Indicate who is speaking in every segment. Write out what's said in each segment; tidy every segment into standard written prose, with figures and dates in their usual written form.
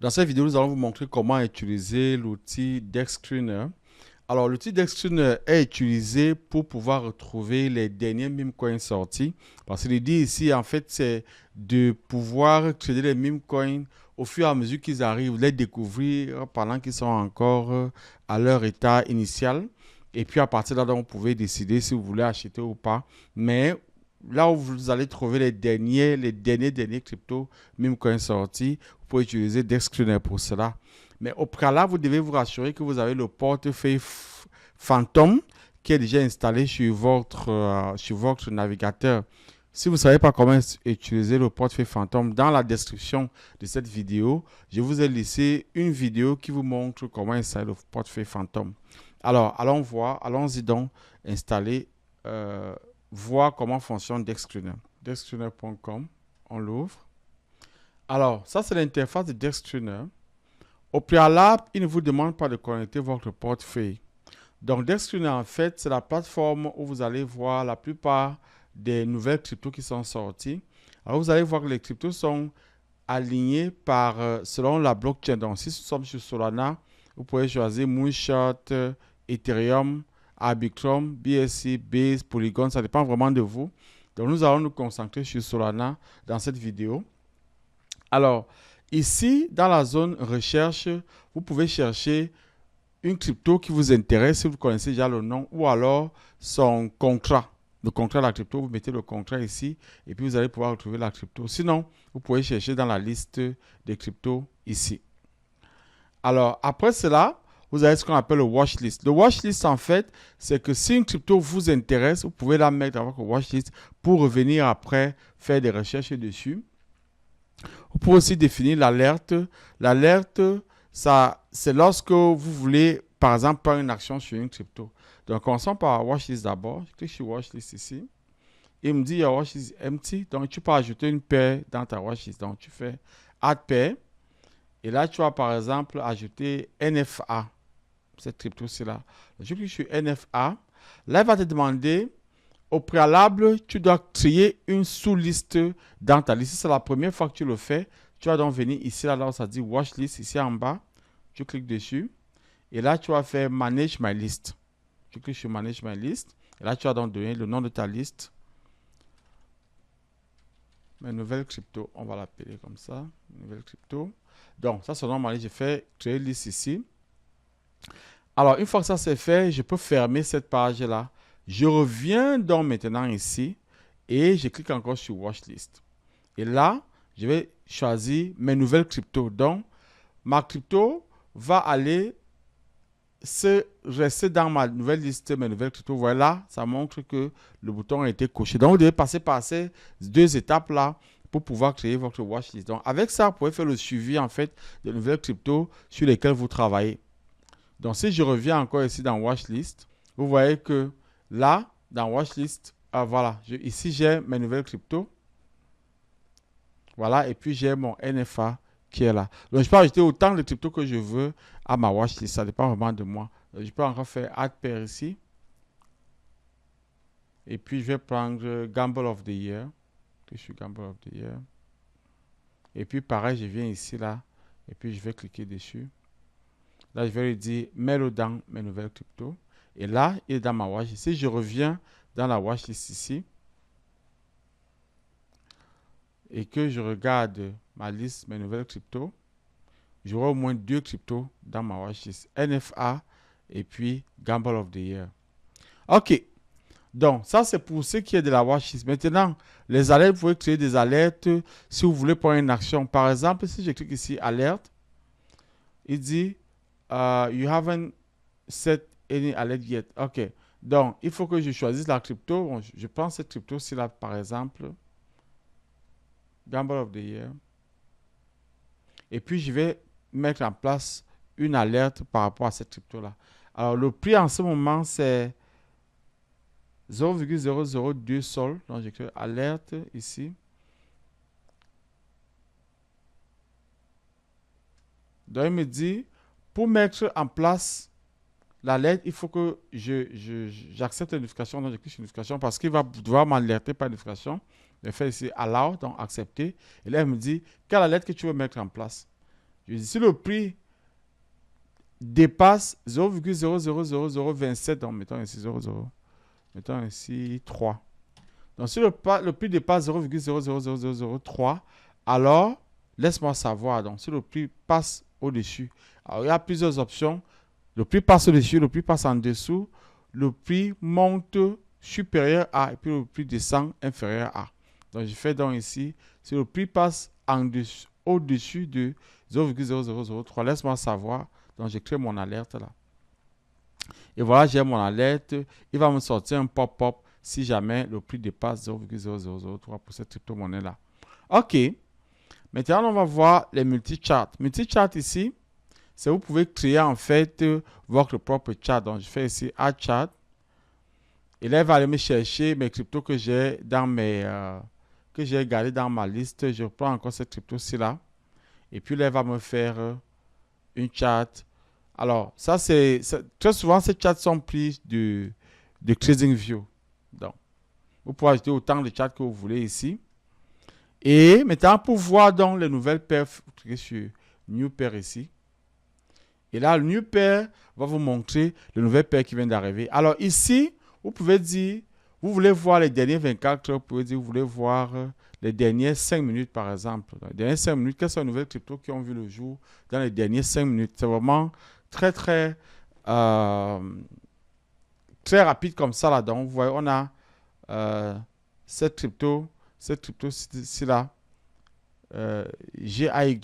Speaker 1: Dans cette vidéo, nous allons vous montrer comment utiliser l'outil DexScreener. Alors, l'outil DexScreener est utilisé pour pouvoir retrouver les derniers meme coins sortis. Parce que l'idée ici, en fait, c'est de pouvoir créer les meme coins au fur et à mesure qu'ils arrivent, les découvrir pendant qu'ils sont encore à leur état initial. Et puis, à partir de là, vous pouvez décider si vous voulez acheter ou pas. Mais là où vous allez trouver les derniers crypto meme coins sortis, vous pouvez utiliser DexScreener pour cela. Mais au préalable, vous devez vous rassurer que vous avez le portefeuille Phantom qui est déjà installé sur votre navigateur. Si vous ne savez pas comment utiliser le portefeuille Phantom, dans la description de cette vidéo, je vous ai laissé une vidéo qui vous montre comment installer le portefeuille Phantom. Alors, allons voir, allons-y donc installer, voir comment fonctionne DexScreener. DexScreener.com, on l'ouvre. Alors, ça c'est l'interface de DexScreener. Au préalable, il ne vous demande pas de connecter votre portefeuille. Donc, DexScreener, en fait, c'est la plateforme où vous allez voir la plupart des nouvelles cryptos qui sont sorties. Alors, vous allez voir que les cryptos sont alignés selon la blockchain. Donc, si nous sommes sur Solana, vous pouvez choisir Moonshot, Ethereum, Arbitrum, BSC, Base, Polygon. Ça dépend vraiment de vous. Donc, nous allons nous concentrer sur Solana dans cette vidéo. Alors, ici, dans la zone recherche, vous pouvez chercher une crypto qui vous intéresse si vous connaissez déjà le nom ou alors son contrat. Le contrat de la crypto, vous mettez le contrat ici et puis vous allez pouvoir retrouver la crypto. Sinon, vous pouvez chercher dans la liste des cryptos ici. Alors, après cela, vous avez ce qu'on appelle le watchlist. Le watchlist, en fait, c'est que si une crypto vous intéresse, vous pouvez la mettre dans votre watchlist pour revenir après faire des recherches dessus. Vous pouvez aussi définir l'alerte. L'alerte, c'est lorsque vous voulez, par exemple, prendre une action sur une crypto. Donc, commençons par watchlist d'abord. Je clique sur watchlist ici. Il me dit your watchlist is empty. Donc, tu peux ajouter une paire dans ta watchlist. Donc, tu fais add pair. Et là, tu vas, par exemple, ajouter NFA. Cette crypto-ci là. Je clique sur NFA. Là, il va te demander... Au préalable, tu dois créer une sous-liste dans ta liste. Si c'est la première fois que tu le fais, tu vas donc venir ici, là où ça dit Watchlist, ici en bas. Tu cliques dessus. Et là, tu vas faire Manage My List. Tu cliques sur Manage My List. Et là, tu vas donc donner le nom de ta liste. Mes nouvelles crypto. On va l'appeler comme ça. Nouvelles crypto. Donc, ça, c'est normal. J'ai fait créer liste ici. Alors, une fois que ça c'est fait, je peux fermer cette page-là. Je reviens donc maintenant ici et je clique encore sur Watchlist. Et là, je vais choisir mes nouvelles cryptos. Donc, ma crypto va aller rester dans ma nouvelle liste, mes nouvelles cryptos. Voilà, ça montre que le bouton a été coché. Donc, vous devez passer par ces deux étapes-là pour pouvoir créer votre watchlist. Donc, avec ça, vous pouvez faire le suivi en fait des nouvelles cryptos sur lesquelles vous travaillez. Donc, si je reviens encore ici dans Watchlist, vous voyez que là, dans Watchlist, voilà, ici j'ai mes nouvelles cryptos. Voilà, et puis j'ai mon NFA qui est là. Donc, je peux ajouter autant de cryptos que je veux à ma Watchlist. Ça dépend vraiment de moi. Donc, je peux encore faire Add Pair ici. Et puis, je vais prendre Gamble of the Year. Je suis Gamble of the Year. Et puis, pareil, je viens ici, là. Et puis, je vais cliquer dessus. Là, je vais lui dire, mets-le dans mes nouvelles cryptos. Et là, il est dans ma watchlist. Si je reviens dans la watchlist ici et que je regarde ma liste, mes nouvelles cryptos, j'aurai au moins deux cryptos dans ma watchlist. NFA et puis Gamble of the Year. OK. Donc, ça, c'est pour ce qui est de la watchlist. Maintenant, les alertes, vous pouvez créer des alertes si vous voulez prendre une action. Par exemple, si je clique ici, alerte, il dit, you haven't set any alert yet. OK. Donc, il faut que je choisisse la crypto. Bon, je prends cette crypto-ci là, par exemple. Gamble of the Year. Et puis, je vais mettre en place une alerte par rapport à cette crypto-là. Alors, le prix en ce moment, c'est 0,002 sol. Donc, j'écris alerte ici. Donc, il me dit, pour mettre en place l'alerte, il faut que j'accepte la notification. Donc, je clique sur notification parce qu'il va devoir m'alerter par notification. Je fais ici Allow, donc accepter. Et là, il me dit, quelle alerte que tu veux mettre en place? Je dis, si le prix dépasse 0,00027, donc mettons ici 0,0, mettons ici 3. Donc, si le prix dépasse 0,00003, alors, laisse-moi savoir. Donc, si le prix passe au-dessus, alors il y a plusieurs options. Le prix passe au-dessus, le prix passe en dessous, le prix monte supérieur à, et puis le prix descend inférieur à. Donc, je fais donc ici, si le prix passe au-dessus de 0,0003, laisse-moi savoir. Donc, je crée mon alerte là. Et voilà, j'ai mon alerte. Il va me sortir un pop-up si jamais le prix dépasse 0,0003 pour cette crypto-monnaie là. OK. Maintenant, on va voir les multi-charts. Multi-chart ici, c'est vous pouvez créer en fait votre propre chart. Donc, je fais ici Add Chart. Et là, il va aller me chercher mes cryptos que j'ai dans que j'ai gardé dans ma liste. Je prends encore cette crypto-ci là. Et puis là, il va me faire une chart. Alors, ça c'est très souvent ces charts sont pris de TradingView. Donc, vous pouvez ajouter autant de charts que vous voulez ici. Et maintenant, pour voir donc les nouvelles paires, vous cliquez sur New Pair ici. Et là, le New Pair va vous montrer les nouvelles paires qui viennent d'arriver. Alors ici, vous pouvez dire, vous voulez voir les derniers 24 heures, vous pouvez dire, vous voulez voir les dernières 5 minutes par exemple. Dans les dernières 5 minutes, quelles sont les nouvelles cryptos qui ont vu le jour dans les dernières 5 minutes. C'est vraiment très, très, très rapide comme ça là. Donc, vous voyez, on a cette crypto-ci là. GAY,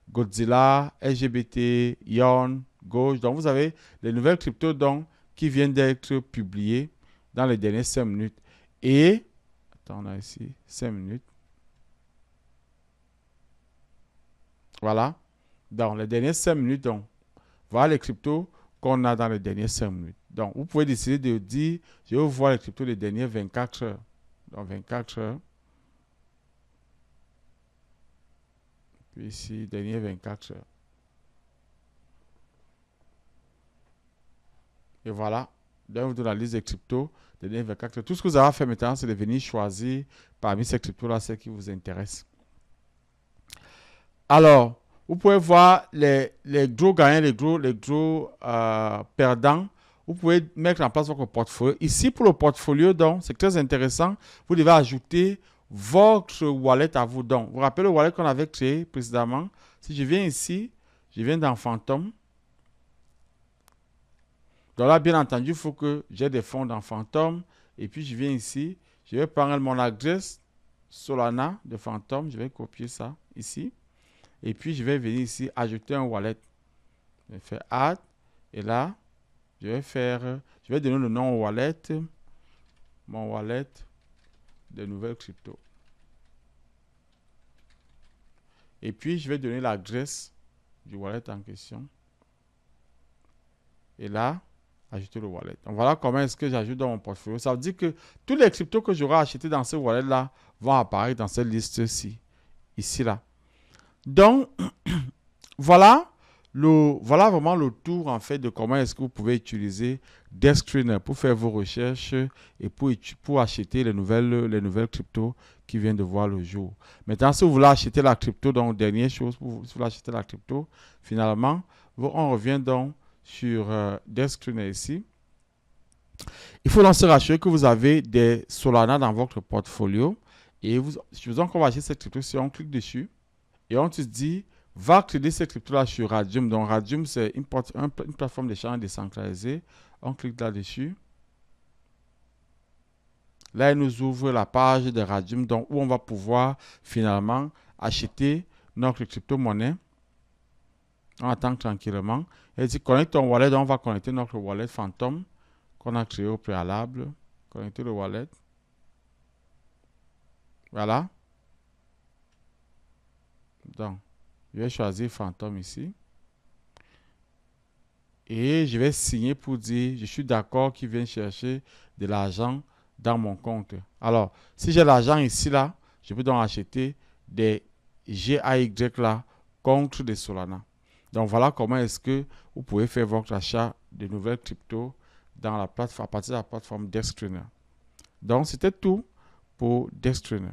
Speaker 1: Godzilla, LGBT, Ion, Gauche. Donc, vous avez les nouvelles cryptos donc, qui viennent d'être publiées dans les dernières 5 minutes. Et, attends, on a ici 5 minutes. Voilà. Dans les dernières 5 minutes, donc, voilà les cryptos qu'on a dans les dernières 5 minutes. Donc, vous pouvez décider de dire, je veux voir les cryptos des dernières 24 heures. Donc, 24 heures. Puis ici, dernier 24 heures. Et voilà. Donc, dans la liste des cryptos, dernier 24 heures. Tout ce que vous avez à faire maintenant, c'est de venir choisir parmi ces cryptos-là celles qui vous intéressent. Alors, vous pouvez voir les gros gagnants, les gros perdants. Vous pouvez mettre en place votre portfolio. Ici, pour le portfolio, donc, c'est très intéressant. Vous devez ajouter votre wallet à vous. Donc, vous vous rappelez le wallet qu'on avait créé précédemment. Si je viens ici, je viens dans Phantom. Donc là, bien entendu, il faut que j'ai des fonds dans Phantom. Et puis, je viens ici. Je vais prendre mon adresse Solana de Phantom. Je vais copier ça ici. Et puis, je vais venir ici, ajouter un wallet. Je vais faire Add. Et là, je vais donner le nom au wallet. Mon wallet de nouvelles cryptos. Et puis, je vais donner l'adresse du wallet en question. Et là, ajouter le wallet. Donc, voilà comment est-ce que j'ajoute dans mon portfolio. Ça veut dire que tous les cryptos que j'aurai achetés dans ce wallet-là vont apparaître dans cette liste-ci. Ici, là. Donc, voilà vraiment le tour en fait de comment est-ce que vous pouvez utiliser DeskScreener pour faire vos recherches et pour acheter les nouvelles cryptos qui viennent de voir le jour. Maintenant, si vous voulez acheter la crypto, donc dernière chose, si vous voulez acheter la crypto, finalement, on revient donc sur DeskScreener ici. Il faut donc se rassurer que vous avez des Solana dans votre portfolio et supposons qu'on va acheter cette crypto, si on clique dessus et on se dit va créer cette crypto-là sur Radium. Donc, Radium, c'est une plateforme d'échange décentralisée. On clique là-dessus. Là, il nous ouvre la page de Radium, donc, où on va pouvoir finalement acheter notre crypto-monnaie. On attend tranquillement. Et dit connecte ton wallet. Donc, on va connecter notre wallet Phantom qu'on a créé au préalable. Connecter le wallet. Voilà. Donc, je vais choisir Phantom ici. Et je vais signer pour dire je suis d'accord qu'il vienne chercher de l'argent dans mon compte. Alors, si j'ai l'argent ici, là, je peux donc acheter des GAY là contre des Solana. Donc, voilà comment est-ce que vous pouvez faire votre achat de nouvelles cryptos dans la plateforme, à partir de la plateforme DeskScreener. Donc, c'était tout pour DeskScreener.